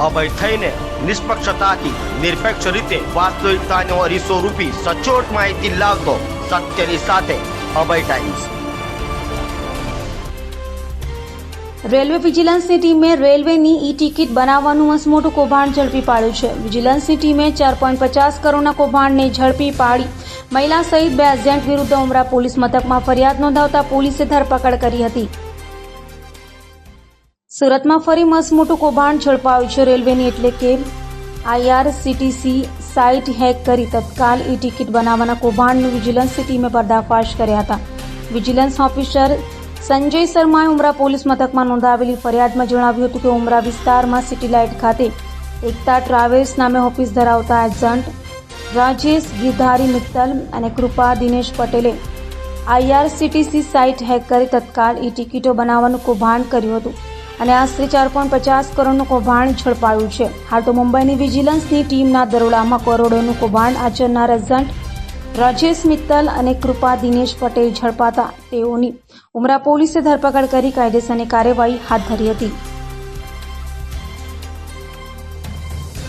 અભય થઈને નિષ્પક્ષતાથી નિરપેક્ષ રીતે વાસ્તવિકતાનો અરીસો રૂપી સચોટ માહિતી લાવતો સત્યની સાથે અભય ટાઈમ્સ। રેલવે વિજિલન્સની ટીમે રેલવેની ઈ ટિકિટ બનાવવાનું મસમોટું કૌભાંડ ઝડપી પાડ્યું છે। વિજિલન્સની ટીમે 4.50 કરોડના કૌભાંડને ઝડપી પાડી મહિલા સહિત 2 એજન્ટ વિરુદ્ધ ઉમરા પોલીસ મથકમાં ફરિયાદ નોંધાવતા પોલીસે ધરપકડ કરી હતી। સુરતમાં ફરી મસમોટું કૌભાંડ ઝડપાયું છે। રેલવેની એટલે કે IRCTC સાઇટ હેક કરી તત્કાલ ઈ ટિકિટ બનાવવાના કૌભાંડનું વિજિલન્સની ટીમે પર્દાફાશ કર્યા હતા। વિજિલન્સ ઓફિસર સંજય શર્માએ ઉમરા પોલીસ મથકમાં નોંધાવેલી ફરિયાદમાં જણાવ્યું હતું કે ઉમરા વિસ્તારમાં સિટી લાઇટ ખાતે એકતા ટ્રાવેલ્સ નામે ઓફિસ ધરાવતા એજન્ટ રાજેશ ગિરધારી મિત્તલ અને કૃપા દિનેશ પટેલે IRCTC સાઇટ હેક કરી તત્કાલ ઈ ટિકિટો બનાવવાનું કૌભાંડ કર્યું હતું અને આશરે 4.50 કરોડનું કૌભાંડ ઝડપાયું છે। હાલ તો મુંબઈની વિજિલન્સની ટીમના દરોડામાં કરોડોનું કૌભાંડ આચરનાર એજન્ટ રાજેશ મિત્તલ અને કૃપા દિનેશ પટેલ ઝડપાતા તેઓની ઉમરા પોલીસે ધરપકડ કરી કાયદેસરની કાર્યવાહી હાથ ધરી હતી।